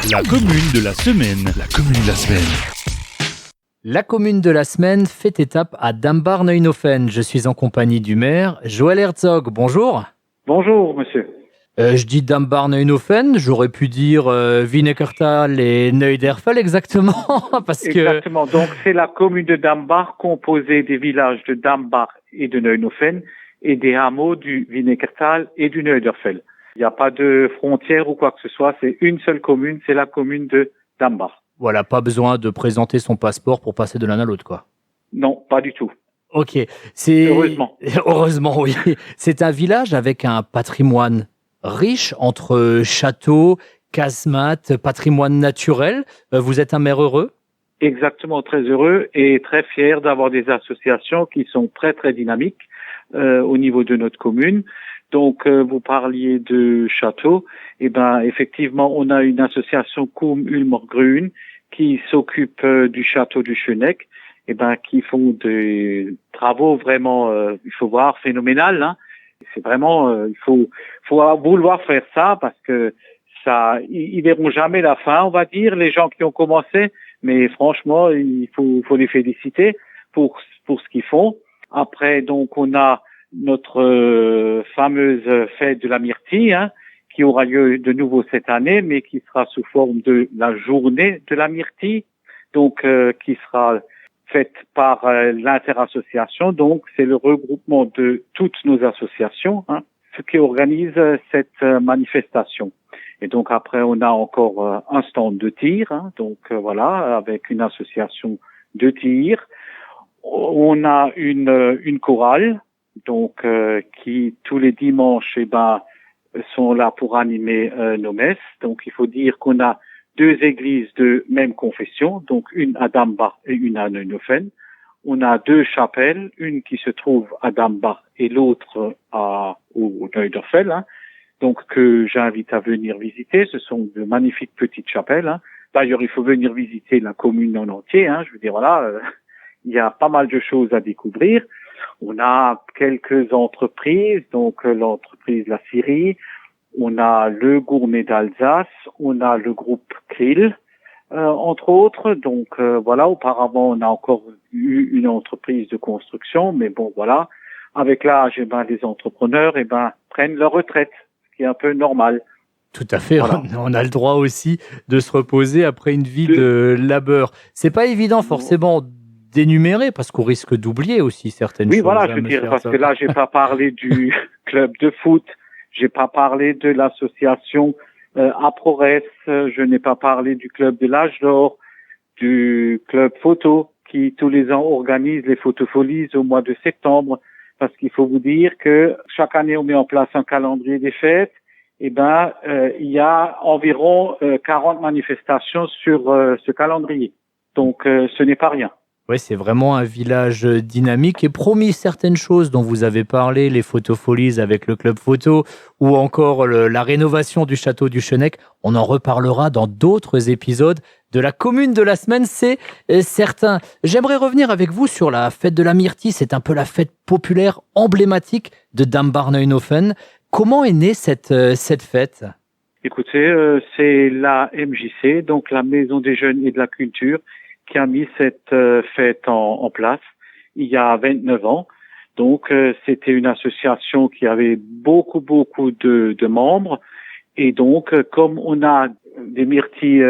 La commune de la semaine. La commune de la semaine. La commune de la semaine fait étape à Dambar-Neuenhofen. Je suis en compagnie du maire, Joël Herzog. Bonjour. Bonjour, monsieur. Je dis Dambar-Neuenhofen, j'aurais pu dire Wienekertal et Neuderfel exactement, parce que... Exactement. Donc, c'est la commune de Dambar, composée des villages de Dambar et de Neuenhofen et des hameaux du Wienekertal et du Neuderfel. Il n'y a pas de frontière ou quoi que ce soit. C'est une seule commune, c'est la commune de Dambar. Voilà, pas besoin de présenter son passeport pour passer de l'un à l'autre, quoi. Non, pas du tout. Ok, c'est... Heureusement. Heureusement, oui. C'est un village avec un patrimoine riche entre châteaux, casemates, patrimoine naturel. Vous êtes un maire heureux ? Exactement, très heureux et très fier d'avoir des associations qui sont très, très dynamiques au niveau de notre commune. Donc, vous parliez de château. Eh ben, effectivement, on a une association Koum Ulmer Grün qui s'occupe du château du Schöneck, eh ben, qui font des travaux vraiment, il faut voir, phénoménal, hein. C'est vraiment, il faut vouloir faire ça parce que ça, ils verront jamais la fin, on va dire, les gens qui ont commencé. Mais franchement, il faut les féliciter pour ce qu'ils font. Après, donc, on a notre fameuse fête de la myrtille, hein, qui aura lieu de nouveau cette année, mais qui sera sous forme de la journée de la myrtille, donc qui sera faite par l'interassociation. Donc, c'est le regroupement de toutes nos associations, hein, ce qui organise cette manifestation. Et donc après, on a encore un stand de tir, hein, donc voilà, avec une association de tir. On a une chorale, donc qui tous les dimanches, eh ben, sont là pour animer nos messes. Donc il faut dire qu'on a deux églises de même confession, donc une à Dambach et une à Neuenhofen. On a deux chapelles, une qui se trouve à Dambach et l'autre au Neuderfel, hein. Donc que j'invite à venir visiter. Ce sont de magnifiques petites chapelles, hein. D'ailleurs, il faut venir visiter la commune en entier, hein. Je veux dire, voilà, il y a pas mal de choses à découvrir. On a quelques entreprises, donc l'entreprise La Syrie, on a le Gourmet d'Alsace, on a le groupe Krill, entre autres. Donc voilà, auparavant, on a encore eu une entreprise de construction, mais bon, voilà, avec l'âge, eh ben, les entrepreneurs, eh ben, prennent leur retraite. Qui est un peu normal. Tout à fait, Voilà. on a le droit aussi de se reposer après une vie de labeur. C'est pas évident forcément d'énumérer parce qu'on risque d'oublier aussi certaines choses. Oui, voilà, je veux dire, parce que là, j'ai pas parlé du club de foot, j'ai pas parlé de l'association APRORES, je n'ai pas parlé du club de l'âge d'or, du club photo qui tous les ans organise les photofolies au mois de septembre. Parce qu'il faut vous dire que chaque année, on met en place un calendrier des fêtes. Eh ben, il y a environ 40 manifestations sur ce calendrier. Donc, ce n'est pas rien. Oui, c'est vraiment un village dynamique et promis certaines choses dont vous avez parlé, les photofolies avec le club photo ou encore la rénovation du château du Schöneck. On en reparlera dans d'autres épisodes de la commune de la semaine, c'est certain. J'aimerais revenir avec vous sur la fête de la myrtille. C'est un peu la fête populaire emblématique de Dambar-Neuenhofen. Comment est née cette fête ? Écoutez, c'est la MJC, donc la Maison des Jeunes et de la Culture, qui a mis cette fête en place il y a 29 ans. Donc, c'était une association qui avait beaucoup de membres. Et donc, comme on a des myrtilles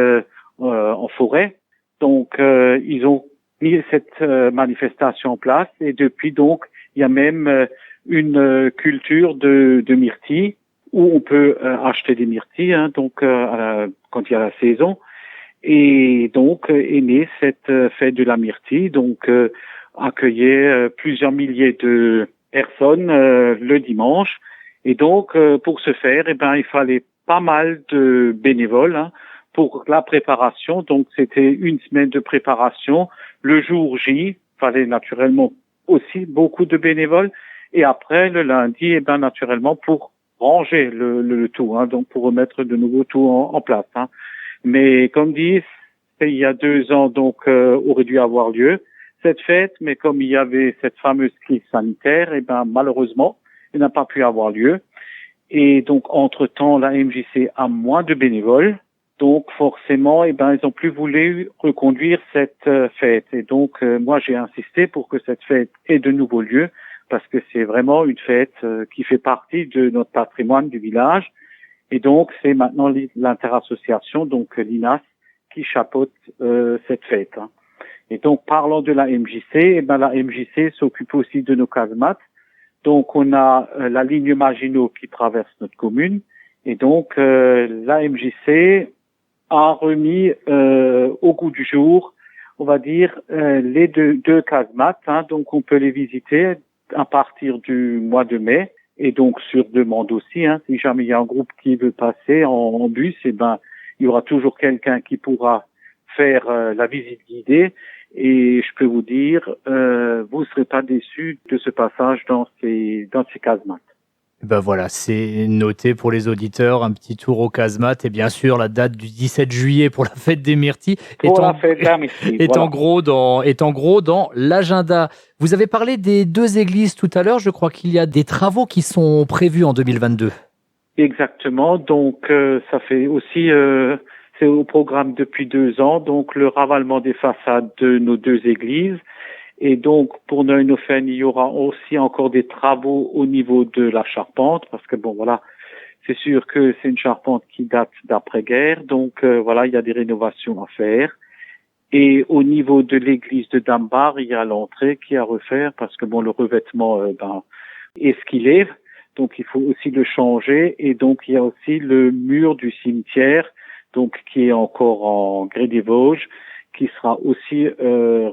en forêt, donc ils ont mis cette manifestation en place. Et depuis, donc, il y a même une culture de myrtilles où on peut acheter des myrtilles, hein, donc quand il y a la saison. Et donc est née cette fête de la myrtille, donc accueillait plusieurs milliers de personnes le dimanche. Et donc pour ce faire, eh ben il fallait pas mal de bénévoles, hein, pour la préparation. Donc c'était une semaine de préparation. Le jour J, fallait naturellement aussi beaucoup de bénévoles. Et après le lundi, eh ben naturellement pour ranger le tout, hein, donc pour remettre de nouveau tout en place, hein. Mais comme dit, il y a 2 ans, donc aurait dû avoir lieu cette fête, mais comme il y avait cette fameuse crise sanitaire, eh ben malheureusement, il n'a pas pu avoir lieu. Et donc entre-temps, la MJC a moins de bénévoles, Donc forcément, ils ont plus voulu reconduire cette fête. Et donc moi j'ai insisté pour que cette fête ait de nouveau lieu, parce que c'est vraiment une fête qui fait partie de notre patrimoine du village. Et donc c'est maintenant l'interassociation, donc l'INAS, qui chapeaute cette fête. Et donc parlant de la MJC, la MJC s'occupe aussi de nos casemates. Donc on a la ligne Maginot qui traverse notre commune. Et donc la MJC a remis au goût du jour, on va dire, les deux casemates. Donc on peut les visiter à partir du mois de mai, et donc sur demande aussi. Si jamais il y a un groupe qui veut passer en bus, il y aura toujours quelqu'un qui pourra faire la visite guidée. Et je peux vous dire, vous ne serez pas déçus de ce passage dans ces casemates. Voilà, c'est noté pour les auditeurs, un petit tour aux casemates, et bien sûr la date du 17 juillet pour la fête des Myrtilles est en gros dans l'agenda. Vous avez parlé des deux églises tout à l'heure, je crois qu'il y a des travaux qui sont prévus en 2022. Exactement, donc ça fait aussi, c'est au programme depuis 2 ans, donc le ravalement des façades de nos deux églises. Et donc, pour Neuenhofen, il y aura aussi encore des travaux au niveau de la charpente, parce que c'est sûr que c'est une charpente qui date d'après-guerre, donc il y a des rénovations à faire. Et au niveau de l'église de Dambar, il y a l'entrée qui est à refaire, parce que le revêtement est ce qu'il est, donc il faut aussi le changer. Et donc, il y a aussi le mur du cimetière, donc qui est encore en grès des Vosges, qui sera aussi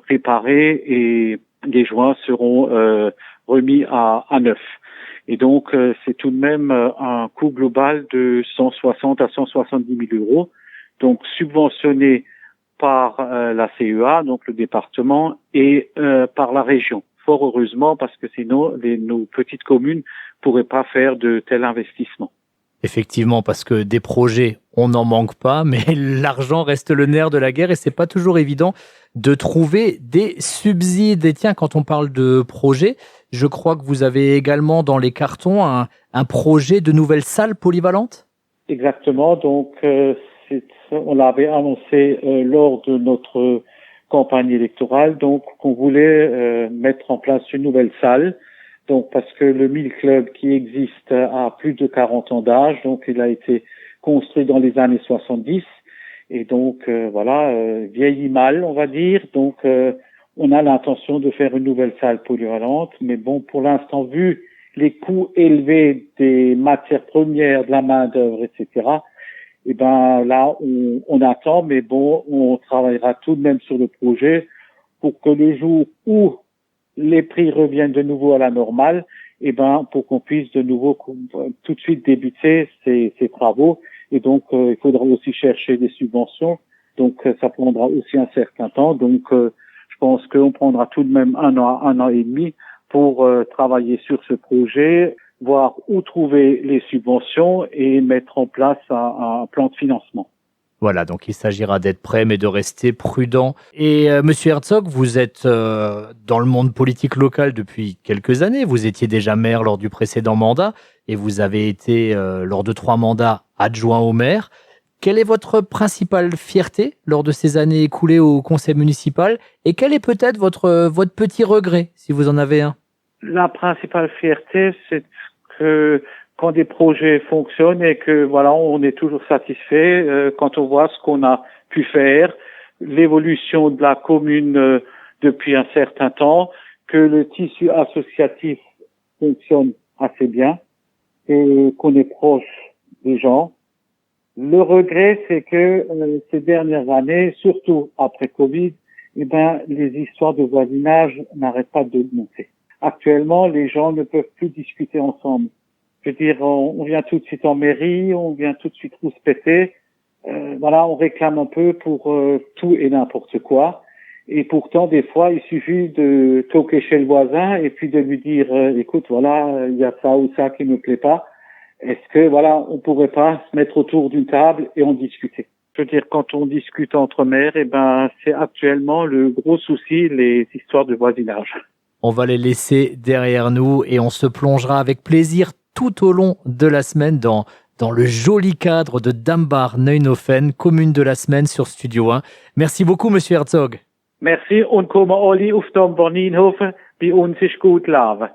réparé, et les joints seront remis à neuf. Et donc, c'est tout de même un coût global de 160 à 170 000 euros, donc subventionné par la CEA, donc le département, et par la région. Fort heureusement, parce que sinon, nos petites communes pourraient pas faire de tels investissements. Effectivement, parce que des projets, on n'en manque pas, mais l'argent reste le nerf de la guerre et c'est pas toujours évident de trouver des subsides. Et tiens, quand on parle de projet, je crois que vous avez également dans les cartons un projet de nouvelle salle polyvalente. Exactement, donc on l'avait annoncé lors de notre campagne électorale, donc qu'on voulait mettre en place une nouvelle salle. Donc, parce que le Mille Club qui existe a plus de 40 ans d'âge, donc il a été construit dans les années 70, et donc vieillit mal, on va dire. Donc, on a l'intention de faire une nouvelle salle polyvalente, mais pour l'instant, vu les coûts élevés des matières premières, de la main d'œuvre, etc., là, on attend, mais on travaillera tout de même sur le projet pour que le jour où les prix reviennent de nouveau à la normale, pour qu'on puisse de nouveau tout de suite débuter ces travaux. Et donc, il faudra aussi chercher des subventions. Donc, ça prendra aussi un certain temps. Donc, je pense qu'on prendra tout de même un an et demi pour travailler sur ce projet, voir où trouver les subventions et mettre en place un plan de financement. Voilà, donc il s'agira d'être prêt, mais de rester prudent. Et Monsieur Herzog, vous êtes dans le monde politique local depuis quelques années. Vous étiez déjà maire lors du précédent mandat et vous avez été, lors de 3 mandats, adjoint au maire. Quelle est votre principale fierté lors de ces années écoulées au conseil municipal? Et quel est peut-être votre petit regret, si vous en avez un? La principale fierté, c'est que quand des projets fonctionnent et que on est toujours satisfait quand on voit ce qu'on a pu faire, l'évolution de la commune depuis un certain temps, que le tissu associatif fonctionne assez bien et qu'on est proche des gens. Le regret, c'est que ces dernières années, surtout après Covid, les histoires de voisinage n'arrêtent pas de monter. Actuellement, les gens ne peuvent plus discuter ensemble. Je veux dire, on vient tout de suite en mairie, on vient tout de suite rouspéter. On réclame un peu pour tout et n'importe quoi. Et pourtant, des fois, il suffit de toquer chez le voisin et puis de lui dire, écoute, il y a ça ou ça qui me plaît pas. Est-ce que, on pourrait pas se mettre autour d'une table et en discuter? Je veux dire, quand on discute entre maires, c'est actuellement le gros souci, les histoires de voisinage. On va les laisser derrière nous et on se plongera avec plaisir tout au long de la semaine dans dans le joli cadre de Dambar-Neunofen, commune de la semaine sur Studio 1. Merci beaucoup, Monsieur Herzog. Merci und kommen alle auf Dambar-Neunofen. Bei uns ist gut leben.